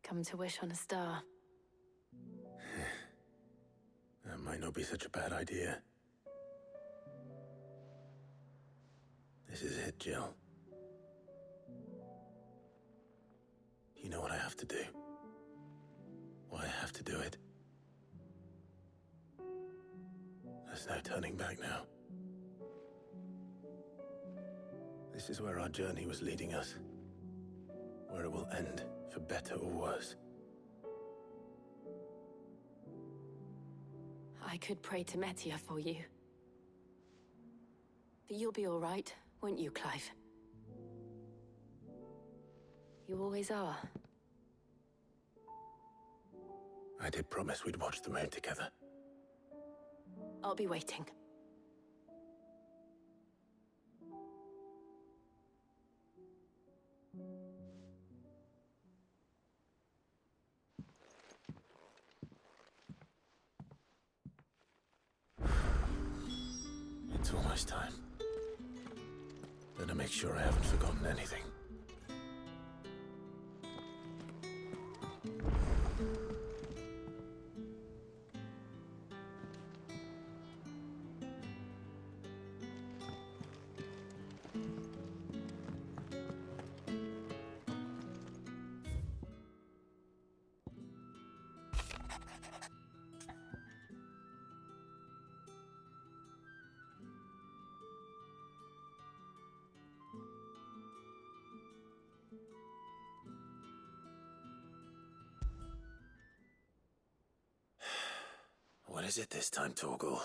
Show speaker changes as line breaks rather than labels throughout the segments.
Come to wish on a star.
That might not be such a bad idea. This is it, Jill. You know what I have to do. Why I have to do it. There's no turning back now. This is where our journey was leading us. Where it will end, for better or worse.
I could pray to Metia for you. But you'll be all right, won't you, Clive? You always are.
I did promise we'd watch the moon together.
I'll be waiting.
It's almost time. Better make sure I haven't forgotten anything. What is it this time, Torgal?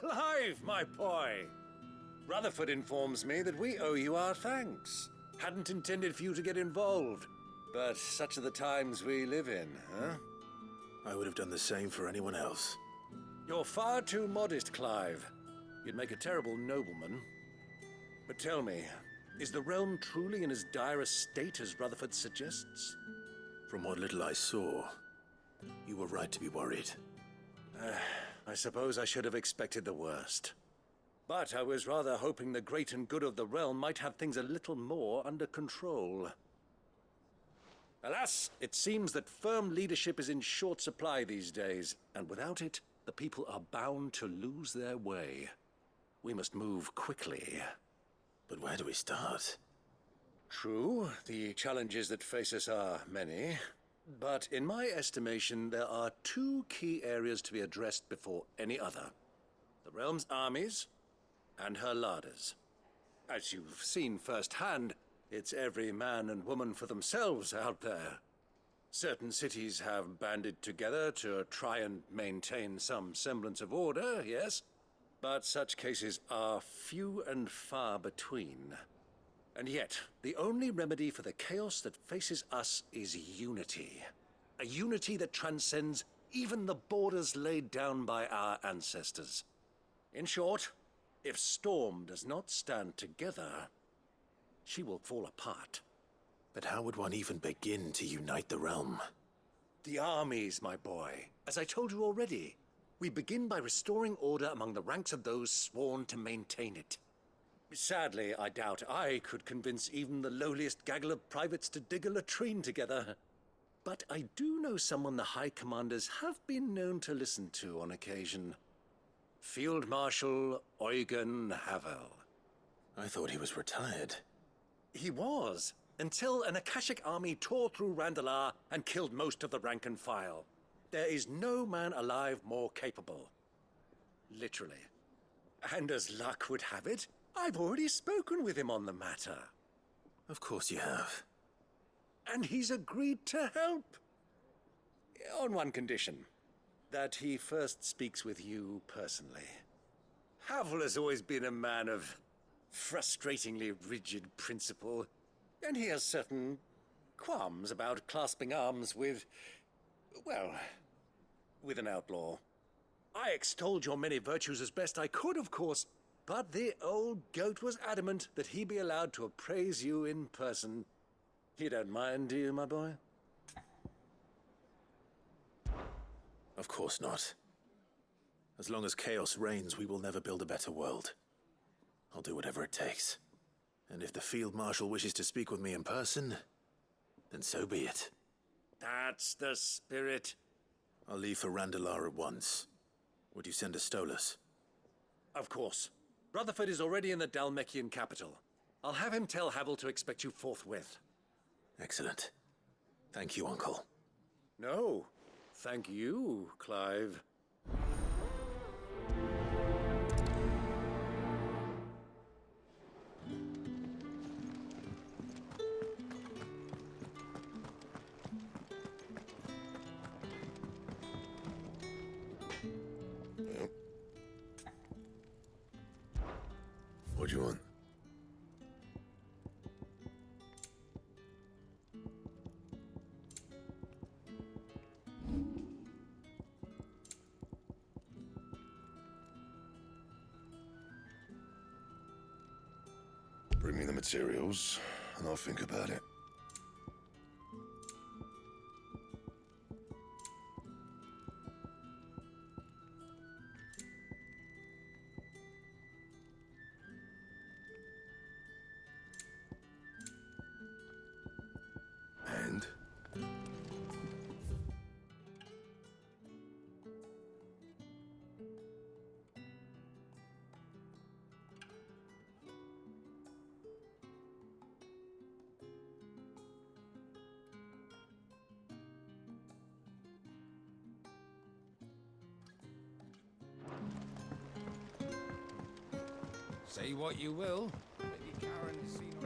Clive, my boy! Rutherford informs me that we owe you our thanks. Hadn't intended for you to get involved, but such are the times we live in, huh?
I would have done the same for anyone else.
You're far too modest, Clive. You'd make a terrible nobleman. But tell me, is the realm truly in as dire a state as Rutherford suggests?
From what little I saw, you were right to be worried.
I suppose I should have expected the worst. But I was rather hoping the great and good of the realm might have things a little more under control. Alas, it seems that firm leadership is in short supply these days, and without it, the people are bound to lose their way. We must move quickly.
But where do we start?
True, the challenges that face us are many. But in my estimation, there are two key areas to be addressed before any other. The realm's armies and her larders. As you've seen firsthand, it's every man and woman for themselves out there. Certain cities have banded together to try and maintain some semblance of order, yes, but such cases are few and far between. And yet, the only remedy for the chaos that faces us is unity. A unity that transcends even the borders laid down by our ancestors. In short, if Storm does not stand together, she will fall apart.
But how would one even begin to unite the realm?
The armies, my boy. As I told you already, we begin by restoring order among the ranks of those sworn to maintain it. Sadly, I doubt I could convince even the lowliest gaggle of privates to dig a latrine together. But I do know someone the High Commanders have been known to listen to on occasion. Field Marshal Eugen Havel.
I thought he was retired.
He was, until an Akashic army tore through Randalar and killed most of the rank and file. There is no man alive more capable. Literally. And as luck would have it, I've already spoken with him on the matter.
Of course you have.
And he's agreed to help. On one condition. That he first speaks with you personally. Havel has always been a man of frustratingly rigid principle, and he has certain qualms about clasping arms with, well, with an outlaw. I extolled your many virtues as best I could, of course, but the old goat was adamant that he be allowed to appraise you in person. You don't mind, do you, my boy?
Of course not. As long as chaos reigns, we will never build a better world. I'll do whatever it takes. And if the Field Marshal wishes to speak with me in person, then so be it.
That's the spirit.
I'll leave for Randalar at once. Would you send a Stolas?
Of course. Rutherford is already in the Dalmekian capital. I'll have him tell Havel to expect you forthwith.
Excellent. Thank you, Uncle.
No. Thank you, Clive.
What do you want?
Bring me the materials, and I'll think about it. And?
Say what you will. Lady Karen has seen us.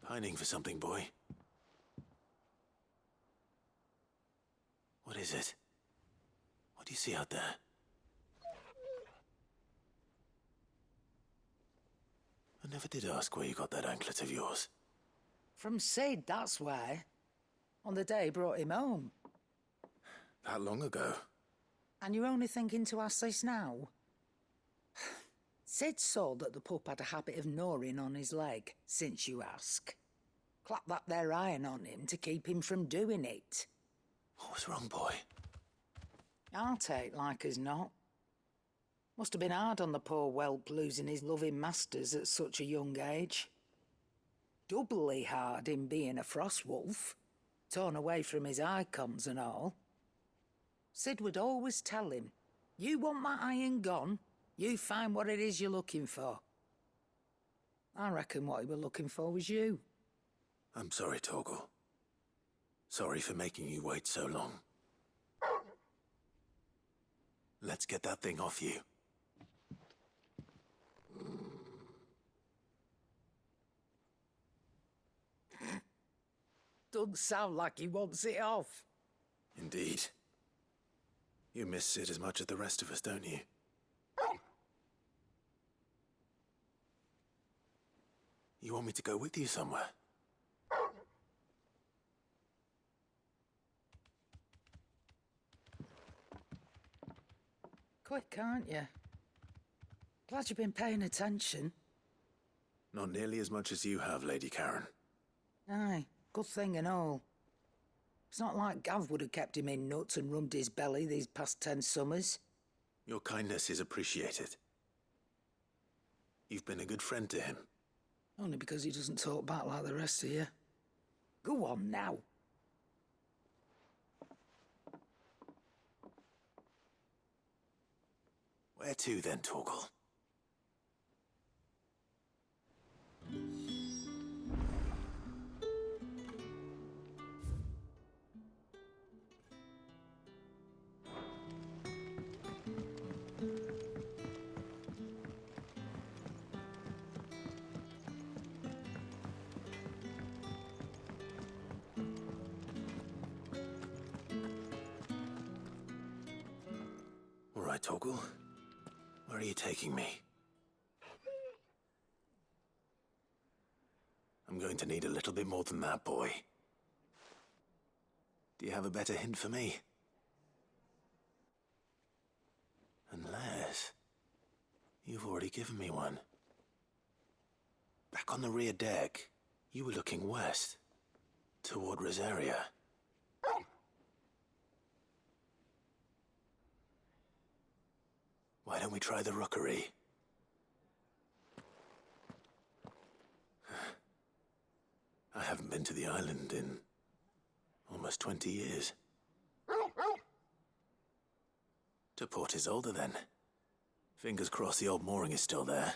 Pining for something, boy. What is it? What do you see out there? I never did ask where you got that anklet of yours.
From Sid, that's why. On the day he brought him home.
That long ago?
And you're only thinking to ask this now? Sid saw that the pup had a habit of gnawing on his leg, since you ask. Clap that there iron on him to keep him from doing it.
What was wrong, boy?
I'll take like as not. Must have been hard on the poor whelp losing his loving masters at such a young age. Doubly hard in being a frost wolf, torn away from his icons and all. Sid would always tell him, you want my iron gone, you find what it is you're looking for. I reckon what he was looking for was you.
I'm sorry, Torgal. Sorry for making you wait so long. Let's get that thing off you.
Doesn't sound like he wants it off.
Indeed. You miss Sid as much as the rest of us, don't you? You want me to go with you somewhere?
Quick, aren't you? Glad you've been paying attention.
Not nearly as much as you have, Lady Karen.
Aye, good thing and all. It's not like Gav would have kept him in nuts and rubbed his belly these past 10 summers.
Your kindness is appreciated. You've been a good friend to him.
Only because he doesn't talk back like the rest of you. Go on now.
Where to then, Torgal? All right, Torgal. Where are you taking me? I'm going to need a little bit more than that, boy. Do you have a better hint for me? Unless... you've already given me one. Back on the rear deck, you were looking west, toward Rosaria. Why don't we try the rookery? I haven't been to the island in almost 20 years. To Port Isolde, then. Fingers crossed the old mooring is still there.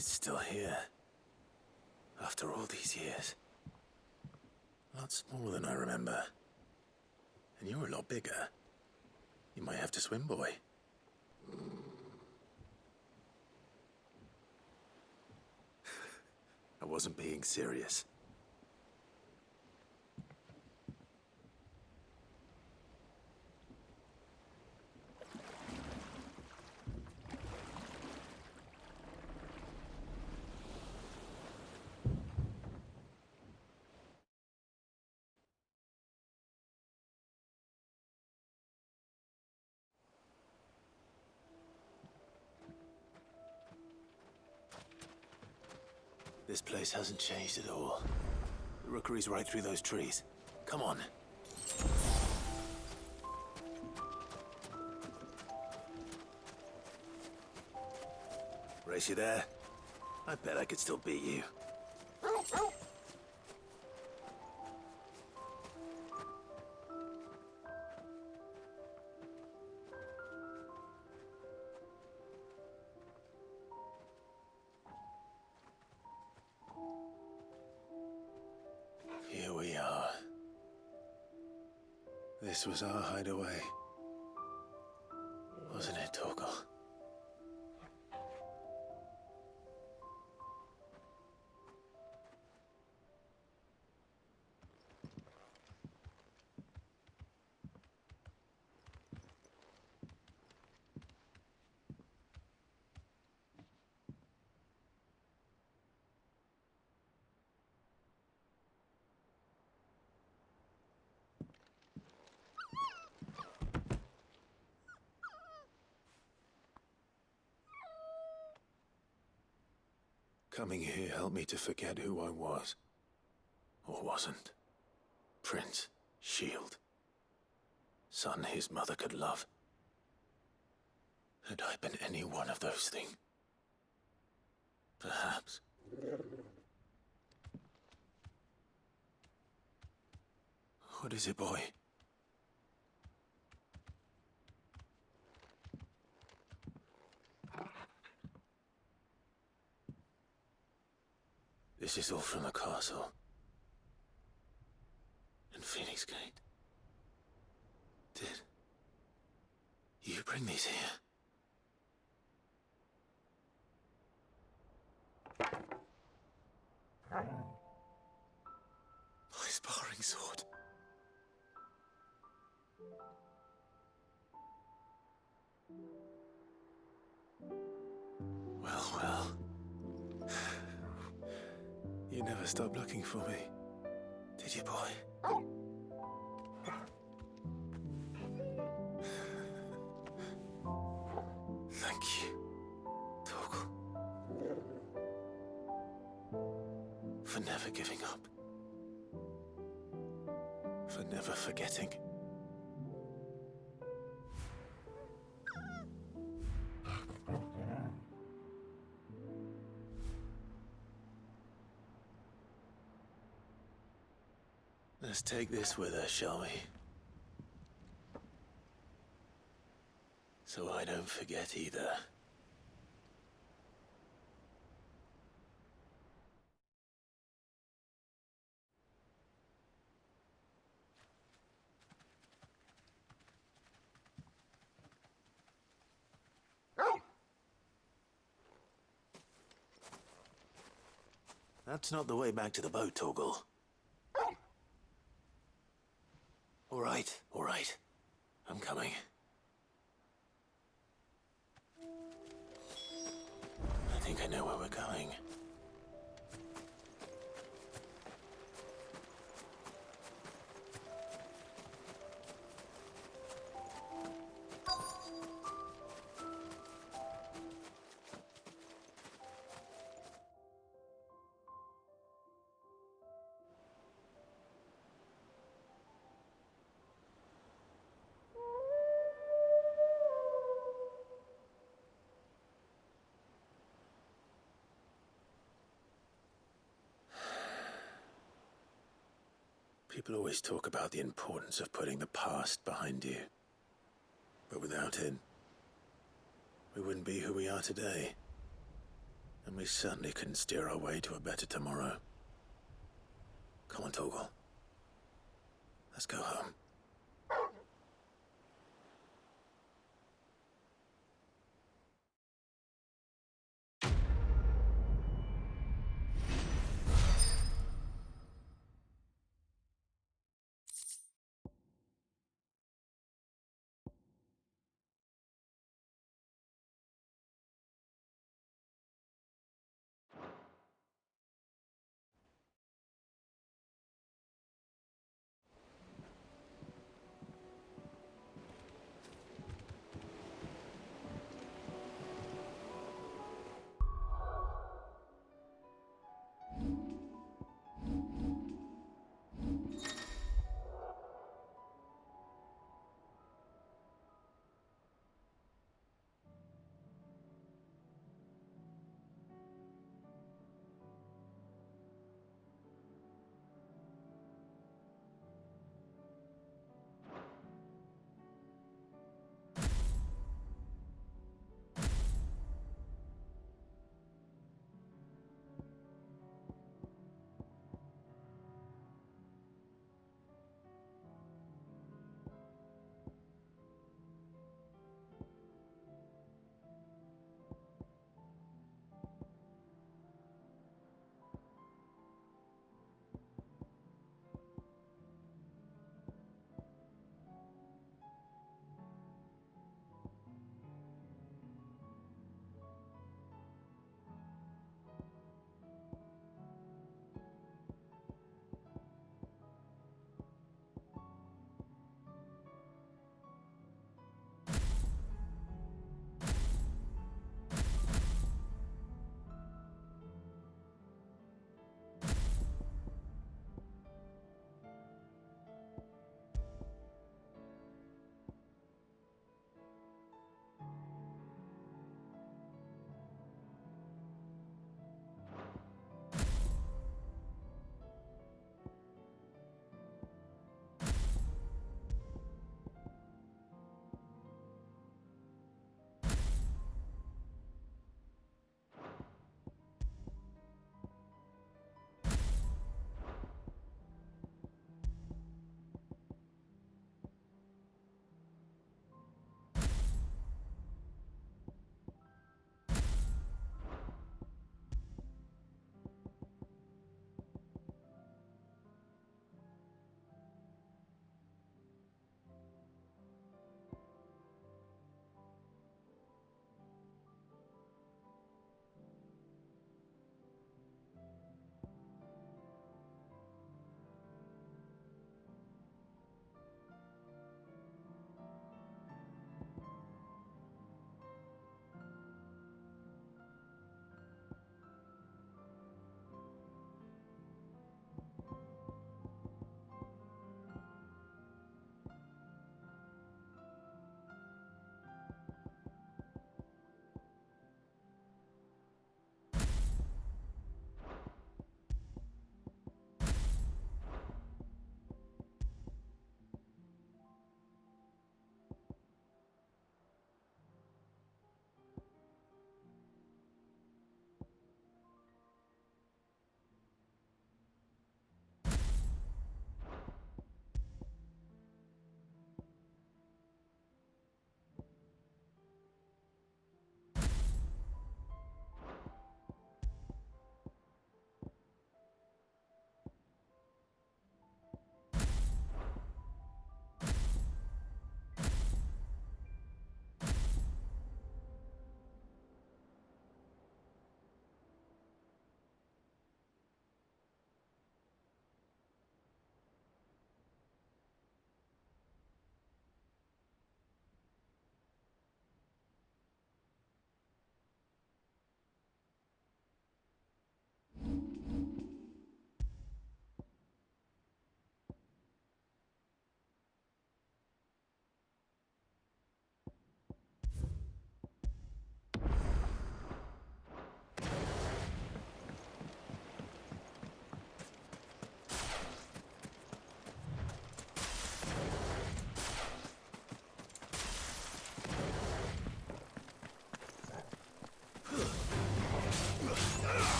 It's still here. After all these years. A lot smaller than I remember. And you're a lot bigger. You might have to swim, boy. I wasn't being serious. This place hasn't changed at all. The rookery's right through those trees. Come on. Race you there? I bet I could still beat you. Here we are. This was our hideaway. Wasn't it, Torgal? Coming here helped me to forget who I was. Or wasn't. Prince, shield. Son his mother could love. Had I been any one of those things? Perhaps. What is it, boy? This is all from the castle. Phoenix Gate. Did you bring these here? My sparring sword. Well. You never stopped looking for me, did you, boy? Thank you, Torgal, for never giving up, for never forgetting. Let's take this with us, shall we? So I don't forget either. That's not the way back to the boat, Torgal. All right. I'm coming. I think I know where we're going. People always talk about the importance of putting the past behind you. But without it, we wouldn't be who we are today. And we certainly couldn't steer our way to a better tomorrow. Come on, Torgal. Let's go home.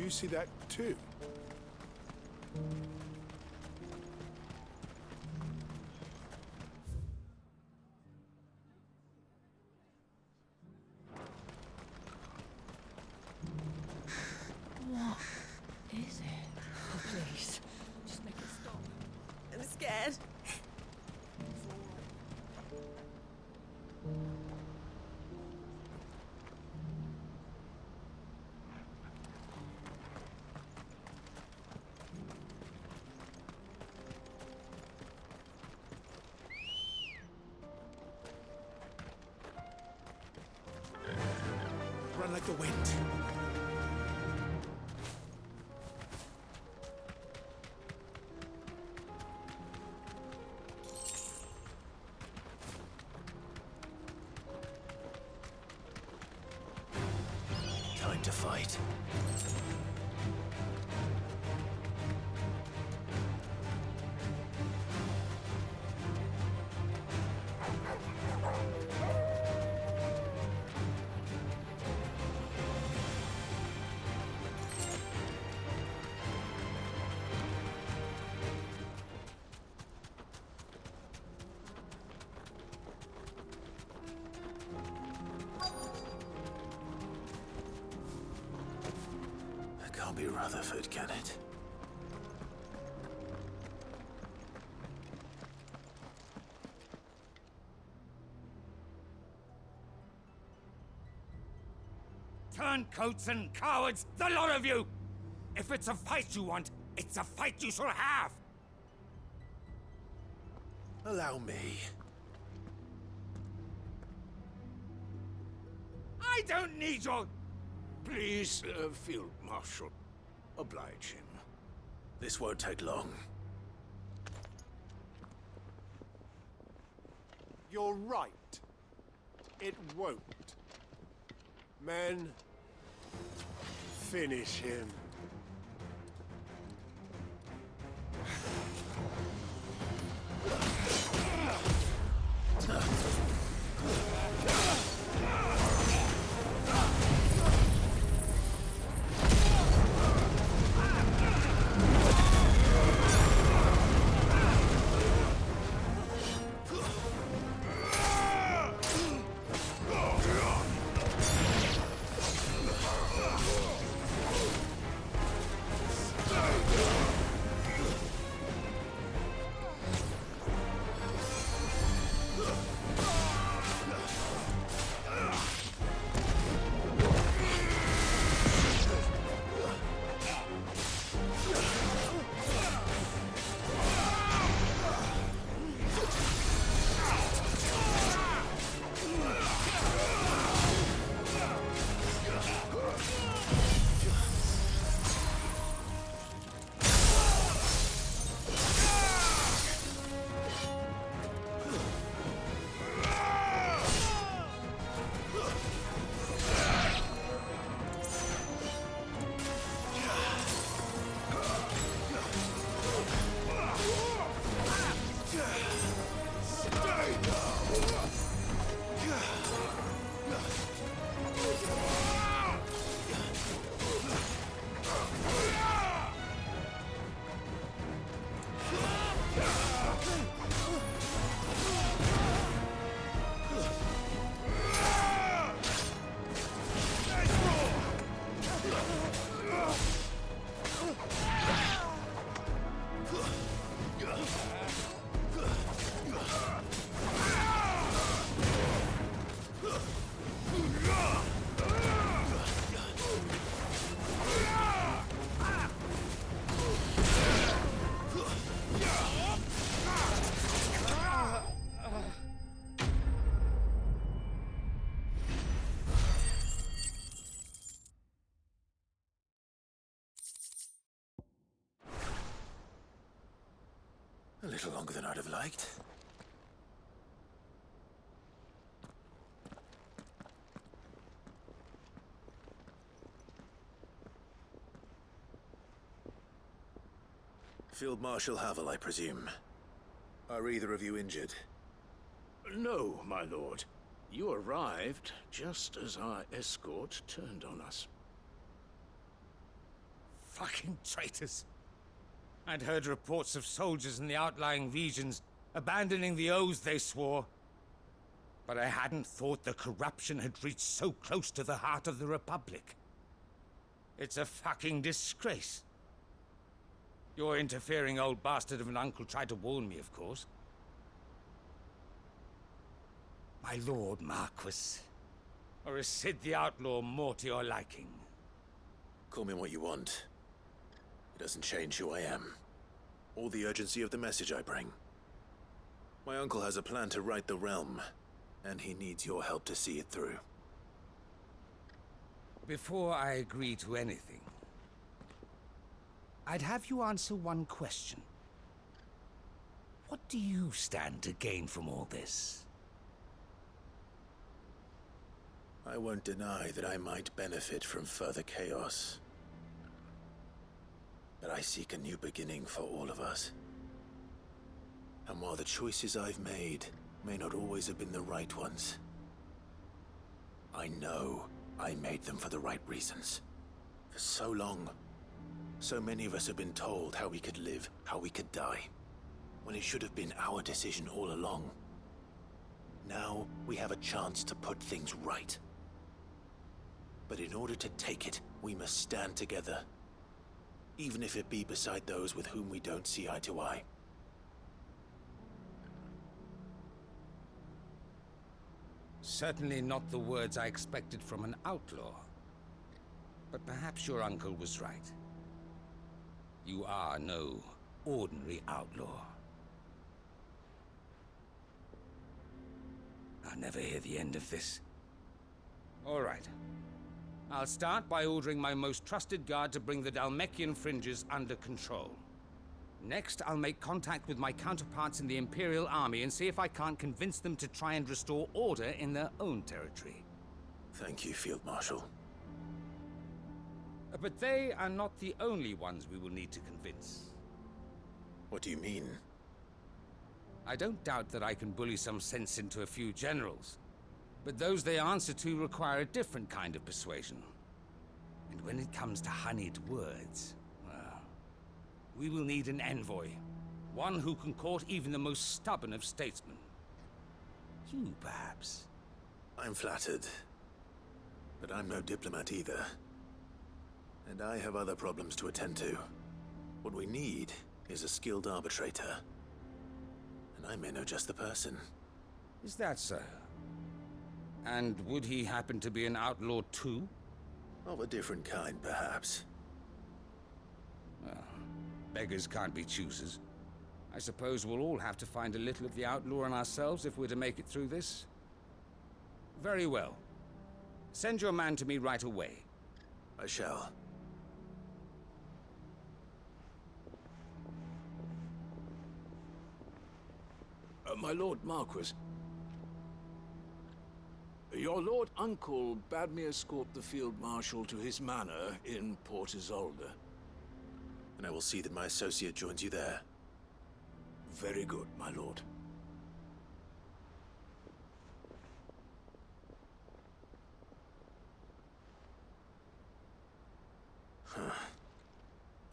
you see that too?
What is it? Oh, please. Just make it stop. I'm scared.
Run like the wind. Time to fight. That can't be Rutherford, can it?
Turncoats and cowards, the lot of you! If it's a fight you want, it's a fight you shall have!
Allow me.
I don't need your...
Please, Field Marshal, oblige him.
This won't take long.
You're right. It won't. Men, finish him.
A little longer than I'd have liked. Field Marshal Havel, I presume. Are either of you injured?
No, my lord. You arrived just as our escort turned on us.
Fucking traitors. I'd heard reports of soldiers in the outlying regions abandoning the oaths they swore. But I hadn't thought the corruption had reached so close to the heart of the Republic. It's a fucking disgrace. Your interfering old bastard of an uncle tried to warn me, of course. My lord Marquis. Or is Sid the Outlaw more to your liking?
Call me what you want. It doesn't change who I am, or the urgency of the message I bring. My uncle has a plan to right the realm, and he needs your help to see it through.
Before I agree to anything, I'd have you answer one question. What do you stand to gain from all this?
I won't deny that I might benefit from further chaos. But I seek a new beginning for all of us. And while the choices I've made may not always have been the right ones, I know I made them for the right reasons. For so long, so many of us have been told how we could live, how we could die, when it should have been our decision all along. Now we have a chance to put things right. But in order to take it, we must stand together, even if it be beside those with whom we don't see eye to eye.
Certainly not the words I expected from an outlaw. But perhaps your uncle was right. You are no ordinary outlaw. I'll never hear the end of this. All right. I'll start by ordering my most trusted guard to bring the Dalmekian fringes under control. Next, I'll make contact with my counterparts in the Imperial Army and see if I can't convince them to try and restore order in their own territory.
Thank you, Field Marshal.
But they are not the only ones we will need to convince.
What do you mean?
I don't doubt that I can bully some sense into a few generals. But those they answer to require a different kind of persuasion. And when it comes to honeyed words, well, we will need an envoy. One who can court even the most stubborn of statesmen. You, perhaps.
I'm flattered. But I'm no diplomat either. And I have other problems to attend to. What we need is a skilled arbitrator. And I may know just the person.
Is that so? And would he happen to be an outlaw too?
Of a different kind, perhaps.
Well, beggars can't be choosers. I suppose we'll all have to find a little of the outlaw in ourselves if we're to make it through this. Very well. Send your man to me right away.
I shall.
My Lord Marquis. Your Lord Uncle bade me escort the Field Marshal to his manor in Port Isolde.
And I will see that my associate joins you there.
Very good, my lord.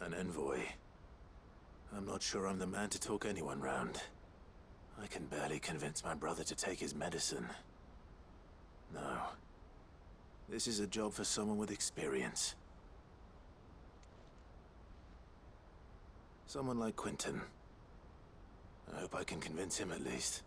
An envoy. I'm not sure I'm the man to talk anyone round. I can barely convince my brother to take his medicine. No. This is a job for someone with experience. Someone like Quentin. I hope I can convince him at least.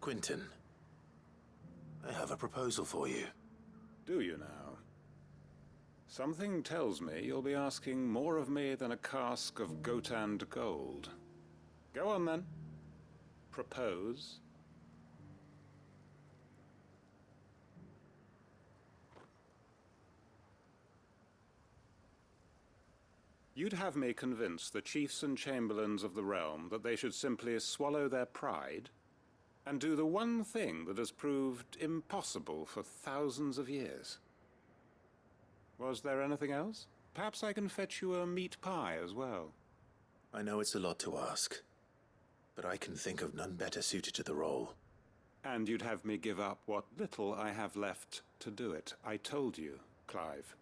Quinton, I have a proposal for you.
Do you now? Something tells me you'll be asking more of me than a cask of Gotand gold. Go on then. Propose. You'd have me convince the chiefs and chamberlains of the realm that they should simply swallow their pride and do the one thing that has proved impossible for thousands of years. Was there anything else? Perhaps I can fetch you a meat pie as well.
I know it's a lot to ask, but I can think of none better suited to the role.
And you'd have me give up what little I have left to do it. I told you, Clive.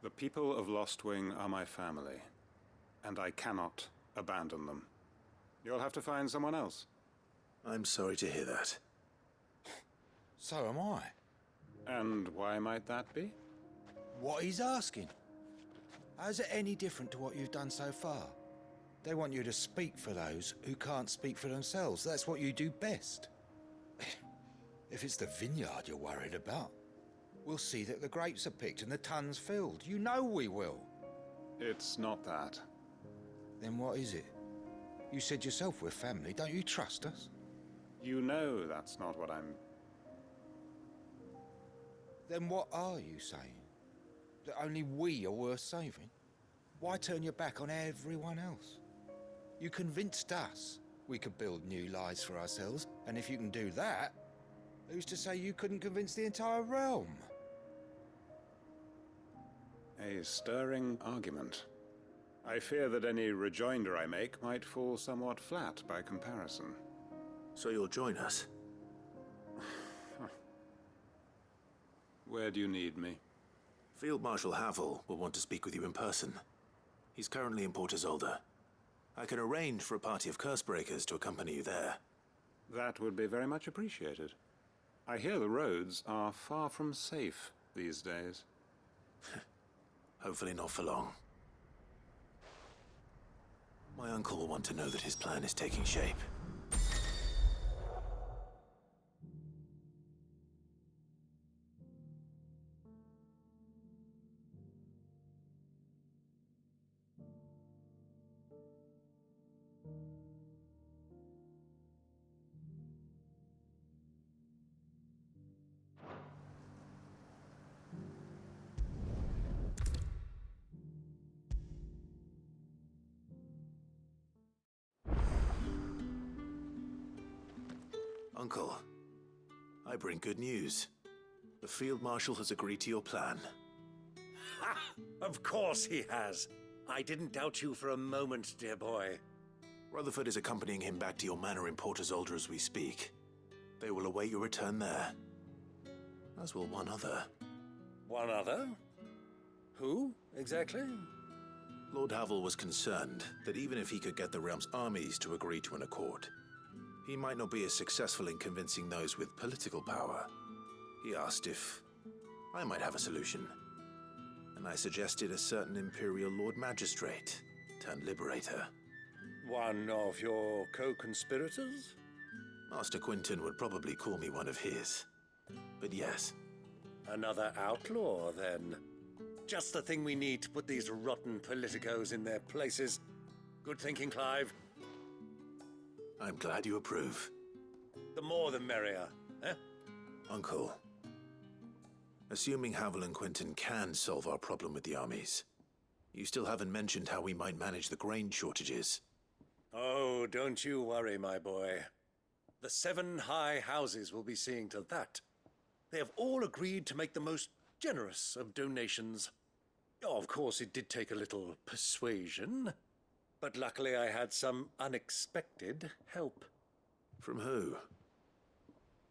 The people of Lostwing are my family, and I cannot abandon them. You'll have to find someone else.
I'm sorry to hear that.
So am I.
And why might that be?
What he's asking. How's it any different to what you've done so far? They want you to speak for those who can't speak for themselves. That's what you do best. If it's the vineyard you're worried about, we'll see that the grapes are picked and the tons filled. You know we will.
It's not that.
Then what is it? You said yourself we're family. Don't you trust us?
You know that's not what I'm...
Then what are you saying? That only we are worth saving? Why turn your back on everyone else? You convinced us we could build new lives for ourselves, and if you can do that, who's to say you couldn't convince the entire realm?
A stirring argument. I fear that any rejoinder I make might fall somewhat flat by comparison.
So you'll join us?
Where do you need me?
Field Marshal Havel will want to speak with you in person. He's currently in Port Isolde. I can arrange for a party of Cursebreakers to accompany you there.
That would be very much appreciated. I hear the roads are far from safe these days.
Hopefully not for long. My uncle will want to know that his plan is taking shape. Uncle, I bring good news. The Field Marshal has agreed to your plan.
Ha! Of course he has. I didn't doubt you for a moment, dear boy.
Rutherford is accompanying him back to your manor in Port Isolde as we speak. They will await your return there. As will one other.
One other? Who, exactly?
Lord Havel was concerned that even if he could get the realm's armies to agree to an accord, he might not be as successful in convincing those with political power. He asked if I might have a solution, and I suggested a certain Imperial Lord Magistrate turned Liberator.
One of your co-conspirators?
Master Quinton would probably call me one of his, but yes.
Another outlaw, then. Just the thing we need to put these rotten politicos in their places. Good thinking, Clive.
I'm glad you approve.
The more the merrier, eh?
Uncle, assuming Havel and Quinton can solve our problem with the armies, you still haven't mentioned how we might manage the grain shortages.
Oh, don't you worry, my boy. The 7 high houses will be seeing to that. They have all agreed to make the most generous of donations. Oh, of course, it did take a little persuasion, but luckily I had some unexpected help.
From who?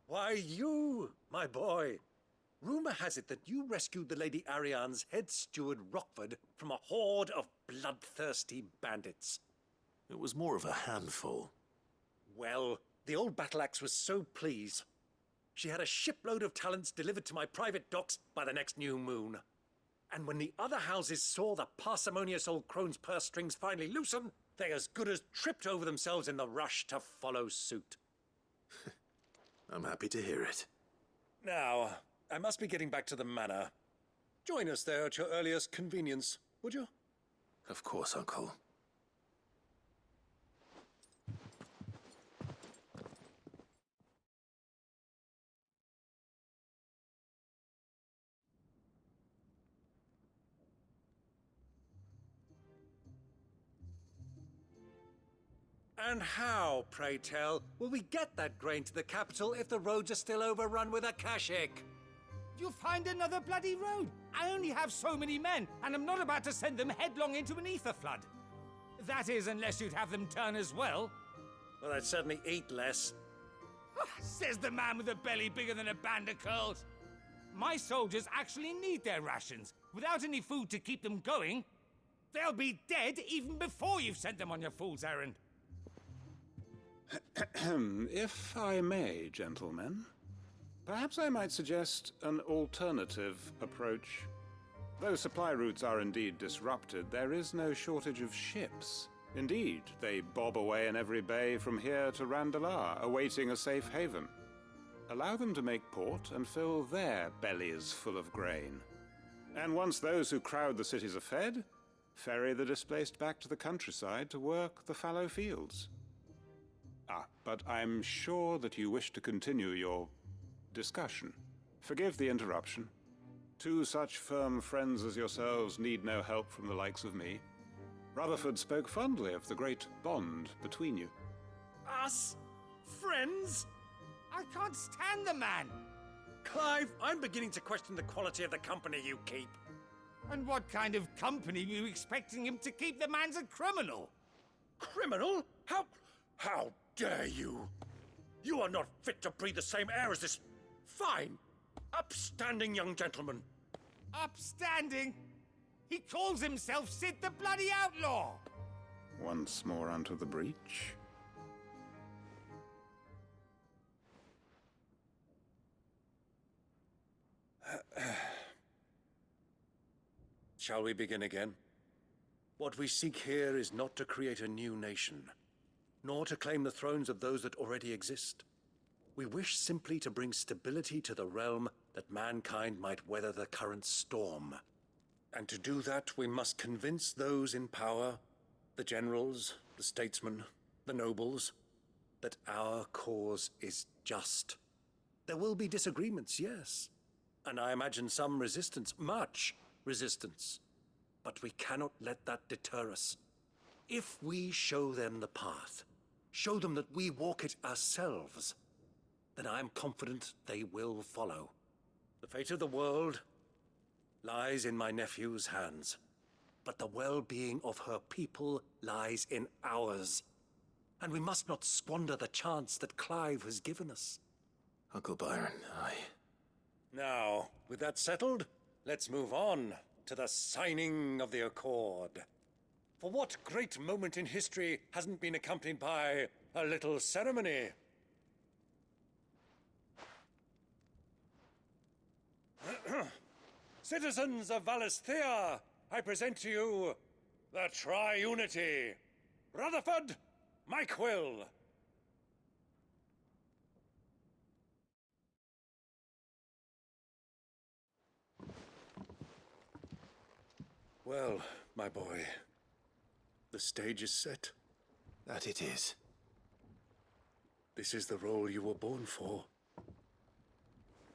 Why, you, my boy. Rumor has it that you rescued the Lady Ariane's head steward Rockford from a horde of bloodthirsty bandits.
It was more of a handful.
Well, the old battle axe was so pleased. She had a shipload of talents delivered to my private docks by the next new moon. And when the other houses saw the parsimonious old crone's purse strings finally loosen, they as good as tripped over themselves in the rush to follow suit.
I'm happy to hear it.
Now, I must be getting back to the manor. Join us there at your earliest convenience, would you?
Of course, Uncle.
And how, pray tell, will we get that grain to the capital if the roads are still overrun with Akashic?
You'll find another bloody road. I only have so many men, and I'm not about to send them headlong into an ether flood. That is, unless you'd have them turn as well.
Well, I'd certainly eat less.
Says the man with a belly bigger than a band of curls. My soldiers actually need their rations. Without any food to keep them going, they'll be dead even before you've sent them on your fool's errand.
If I may, gentlemen, perhaps I might suggest an alternative approach. Though supply routes are indeed disrupted, there is no shortage of ships. Indeed, they bob away in every bay from here to Randalar, awaiting a safe haven. Allow them to make port and fill their bellies full of grain. And once those who crowd the cities are fed, ferry the displaced back to the countryside to work the fallow fields. But I'm sure that you wish to continue your discussion. Forgive the interruption. Two such firm friends as yourselves need no help from the likes of me. Rutherford spoke fondly of the great bond between you.
Us? Friends?
I can't stand the man.
Clive, I'm beginning to question the quality of the company you keep.
And what kind of company were you expecting him to keep? The man's a criminal.
Criminal? How dare you? You are not fit to breathe the same air as this fine, upstanding young gentleman.
Upstanding? He calls himself Sid the bloody outlaw.
Once more onto the breach.
Shall we begin again? What we seek here is not to create a new nation, nor to claim the thrones of those that already exist. We wish simply to bring stability to the realm that mankind might weather the current storm. And to do that, we must convince those in power, the generals, the statesmen, the nobles, that our cause is just. There will be disagreements, yes, and I imagine some resistance, much resistance. But we cannot let that deter us. If we show them the path, show them that we walk it ourselves, then I am confident they will follow. The fate of the world lies in my nephew's hands, but the well-being of her people lies in ours. And we must not squander the chance that Clive has given us.
Uncle Byron,
Now, with that settled, let's move on to the signing of the Accord. For what great moment in history hasn't been accompanied by a little ceremony? Citizens of Valisthea, I present to you the Triunity. Rutherford, Mike Will. Well, my boy, the stage is set.
that it is.
This is the role you were born for.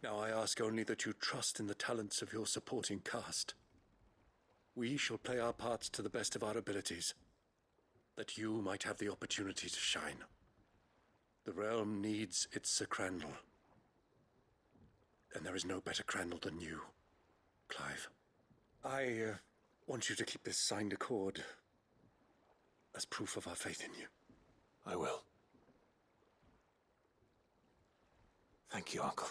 Now I ask only that you trust in the talents of your supporting cast. We shall play our parts to the best of our abilities, that you might have the opportunity to shine. The realm needs its Sir Crandall, and there is no better Crandall than you, Clive. I want you to keep this signed accord as proof of our faith in you.
I will. Thank you, Uncle.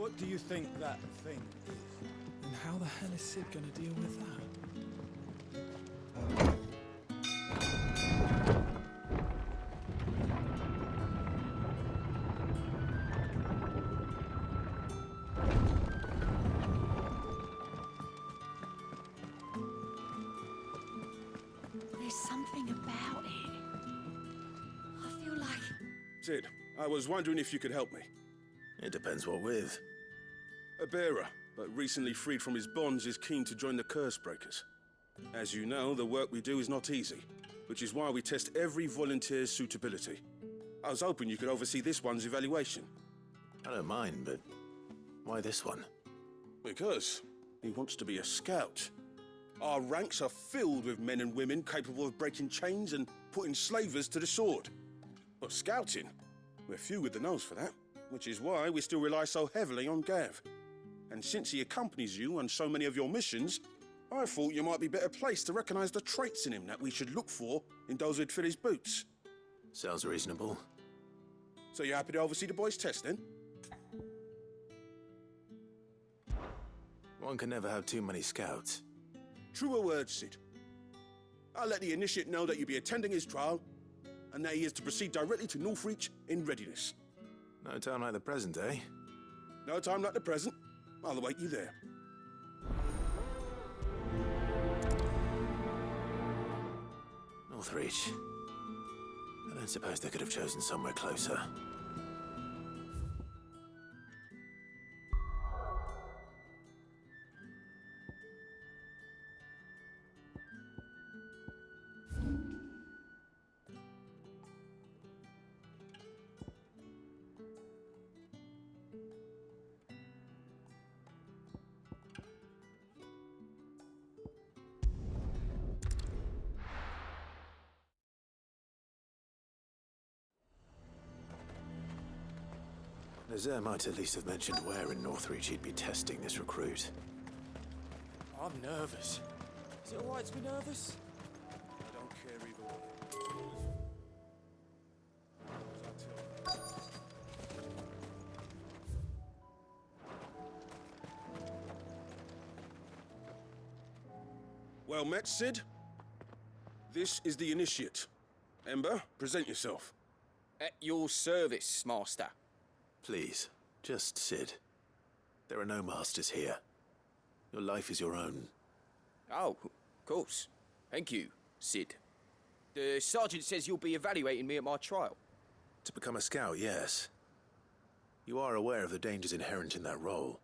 What do you think that thing is?
And how the hell is Sid gonna deal with that?
There's something about it. I feel like...
Sid, I was wondering if you could help me.
It depends what with.
A bearer, but recently freed from his bonds, is keen to join the Curse Breakers. As you know, the work we do is not easy, which is why we test every volunteer's suitability. I was hoping you could oversee this one's evaluation.
I don't mind, but why this one?
Because he wants to be a scout. Our ranks are filled with men and women capable of breaking chains and putting slavers to the sword. But scouting, we're few with the nose for that, which is why we still rely so heavily on Gav. And since he accompanies you on so many of your missions, I thought you might be better placed to recognize the traits in him that we should look for in those who'd fill his boots.
Sounds reasonable.
So you're happy to oversee the boys' test, then?
One can never have too many scouts.
Truer words, Sid. I'll let the initiate know that you'll be attending his trial, and that he is to proceed directly to Northreach in readiness.
No time like the present, eh?
No time like the present. I'll await you there.
Northreach. I don't suppose they could have chosen somewhere closer. Nazaire might at least have mentioned where in Northreach he'd be testing this recruit.
I'm nervous. Is it alright to be nervous?
I don't care either way. Well met, Sid. This is the initiate. Ember, present yourself.
At your service, Master.
Please, just Sid. There are no masters here. Your life is your own.
Oh, of course. Thank you, Sid. The sergeant says you'll be evaluating me at my trial.
To become a scout, yes. You are aware of the dangers inherent in that role.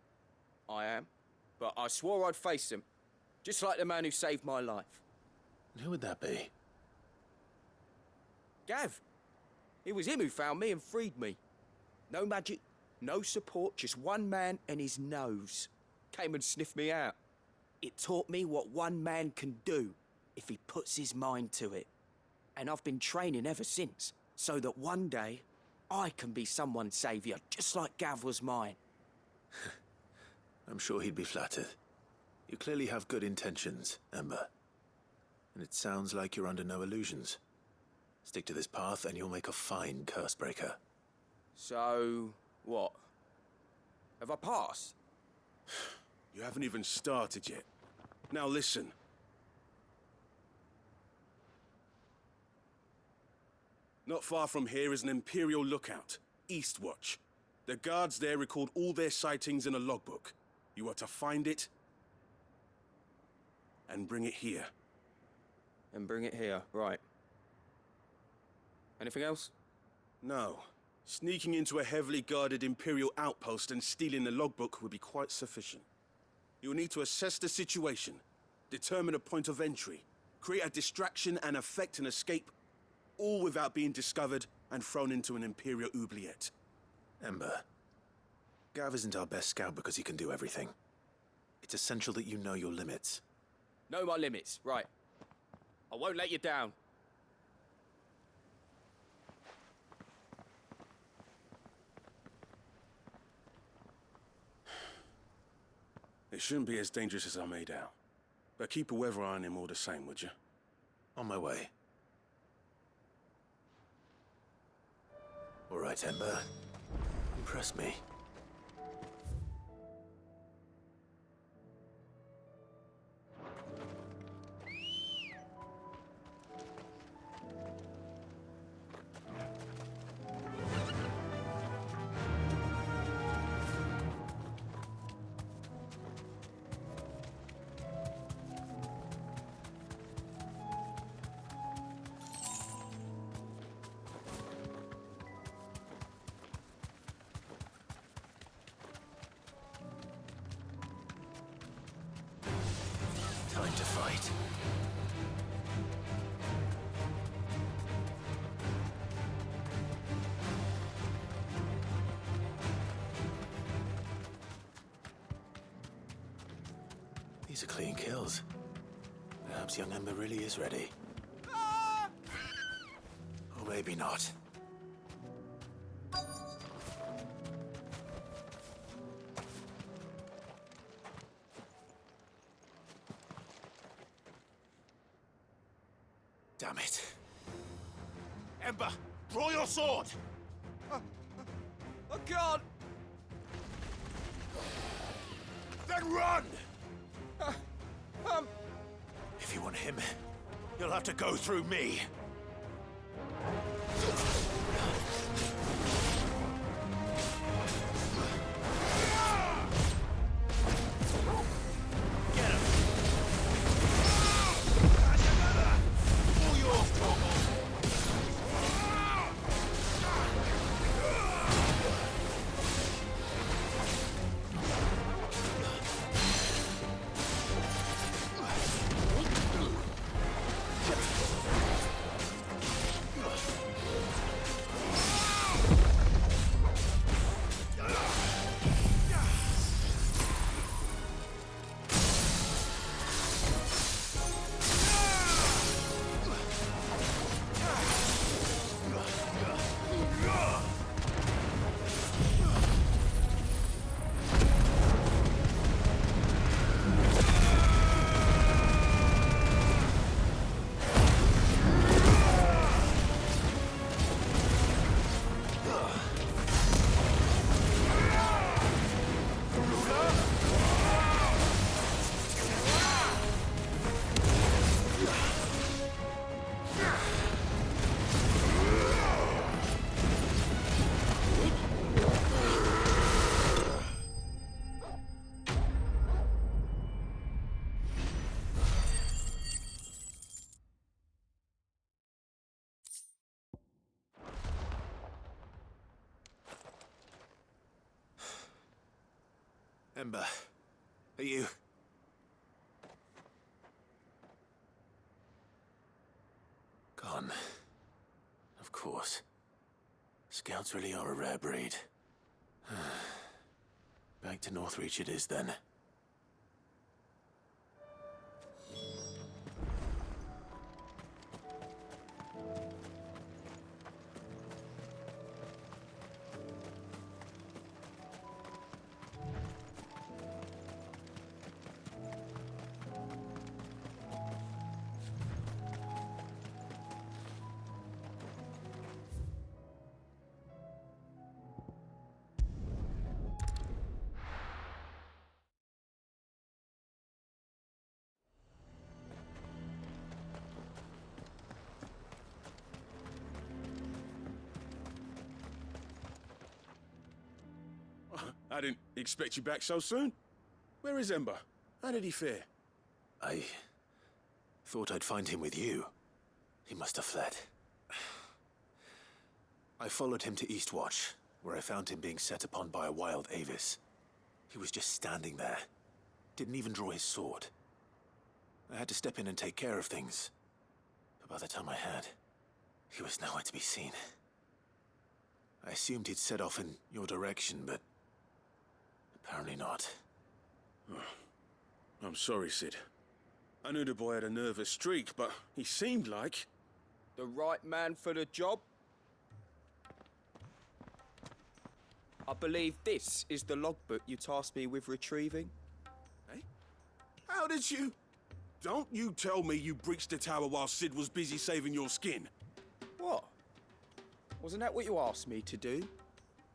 I am. But I swore I'd face them. Just like the man who saved my life.
And who would that be?
Gav. It was him who found me and freed me. No magic, no support, just one man and his nose. Came and sniffed me out. It taught me what one man can do if he puts his mind to it. And I've been training ever since, so that one day I can be someone's saviour, just like Gav was mine.
I'm sure he'd be flattered. You clearly have good intentions, Ember. And it sounds like you're under no illusions. Stick to this path and you'll make a fine Cursebreaker.
So, what? Have I passed?
You haven't even started yet. Now listen. Not far from here is an Imperial lookout, Eastwatch. The guards there record all their sightings in a logbook. You are to find it and bring it here.
And bring it here, right. Anything else?
No. Sneaking into a heavily guarded Imperial outpost and stealing the logbook would be quite sufficient. You'll need to assess the situation, determine a point of entry, create a distraction and effect an escape, all without being discovered and thrown into an Imperial oubliette.
Ember, Gav isn't our best scout because he can do everything. It's essential that you know your limits.
Know my limits, right. I won't let you down.
It shouldn't be as dangerous as I made out. But keep a weather eye on him all the same, would you?
On my way. All right, Ember. Impress me. to fight. These are clean kills. Perhaps young Ember really is ready. Or maybe not. Damn it. Ember, draw your sword!
I can't!
Then run! If you want him, you'll have to go through me. Get him! All yours, Torgal! Ember, are you... Gone. Of course. Scouts really are a rare breed. Back to Northreach it is, then.
I didn't expect you back so soon. Where is Ember? How did he fare?
I thought I'd find him with you. He must have fled. I followed him to Eastwatch, where I found him being set upon by a wild Avis. He was just standing there. Didn't even draw his sword. I had to step in and take care of things. But by the time I had, he was nowhere to be seen. I assumed he'd set off in your direction, but apparently not.
I'm sorry, Sid. I knew the boy had a nervous streak, but he seemed like...
The right man for the job? I believe this is the logbook you tasked me with retrieving.
Eh? How did you... Don't you tell me you breached the tower while Sid was busy saving your skin.
What? Wasn't that what you asked me to do?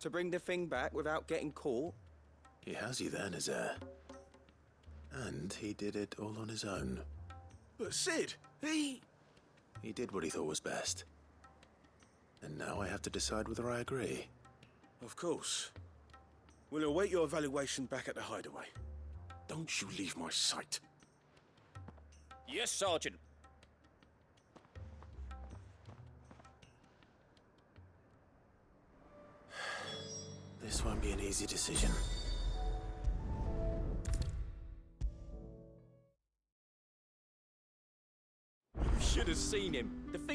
To bring the thing back without getting caught?
He has you then, his heir. And he did it all on his own.
But Sid, he
did what he thought was best. And now I have to decide whether I agree.
Of course. We'll await your evaluation back at the hideaway. Don't you leave my sight.
Yes, Sergeant.
This won't be an easy decision.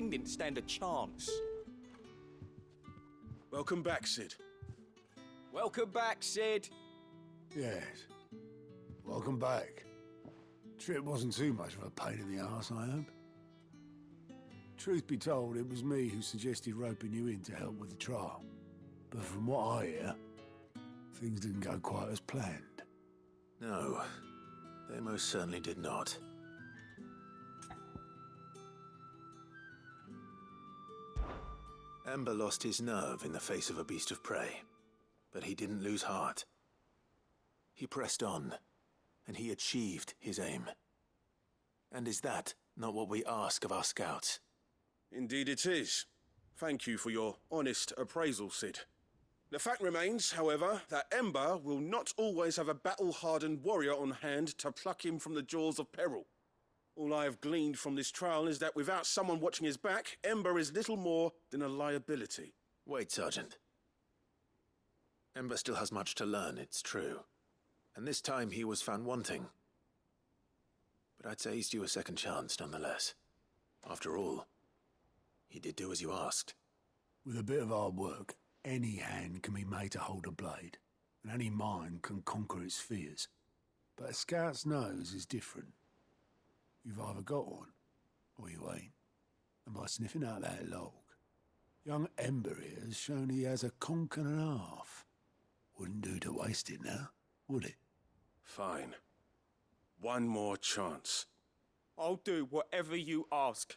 king didn't stand a chance.
Welcome back, Sid.
Welcome back, Sid.
Yes. Welcome back. Trip wasn't too much of a pain in the arse, I hope. Truth be told, it was me who suggested roping you in to help with the trial. But from what I hear, things didn't go quite as planned.
No, they most certainly did not. Ember lost his nerve in the face of a beast of prey, but he didn't lose heart. He pressed on, and he achieved his aim. And is that not what we ask of our scouts?
Indeed it is. Thank you for your honest appraisal, Sid. The fact remains, however, that Ember will not always have a battle-hardened warrior on hand to pluck him from the jaws of peril. All I have gleaned from this trial is that without someone watching his back, Ember is little more than a liability.
Wait, Sergeant. Ember still has much to learn, it's true. And this time he was found wanting. But I'd say he's due a second chance, nonetheless. After all, he did do as you asked.
With a bit of hard work, any hand can be made to hold a blade, and any mind can conquer its fears. But a scout's nose is different. You've either got one, or you ain't. And by sniffing out that log, young Ember here has shown he has a conch and a half. Wouldn't do to waste it now, would it?
Fine. One more chance.
I'll do whatever you ask.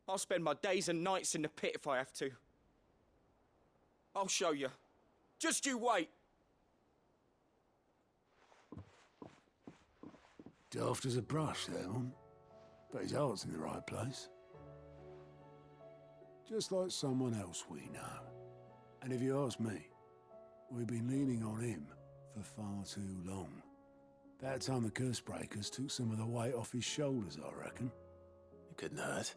I'll spend my days and nights in the pit if I have to. I'll show you. Just you wait.
Daft as a brush, that one. But his heart's in the right place. Just like someone else we know. And if you ask me, we've been leaning on him for far too long. That time the curse breakers took some of the weight off his shoulders, I reckon.
It couldn't hurt.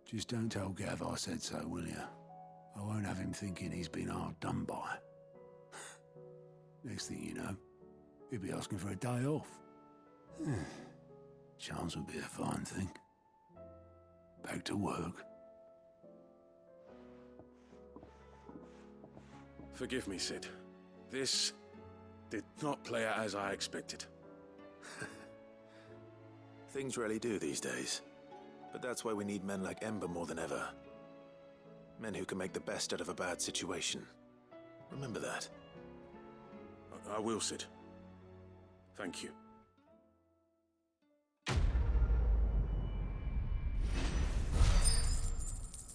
Just don't tell Gav I said so, will you? I won't have him thinking he's been hard done by. Next thing you know, he'll be asking for a day off. Chance would be a fine thing. Back to work.
Forgive me, Sid. This did not play out as I expected.
Things really do these days. But that's why we need men like Ember more than ever. Men who can make the best out of a bad situation. Remember that.
I will, Sid. Thank you.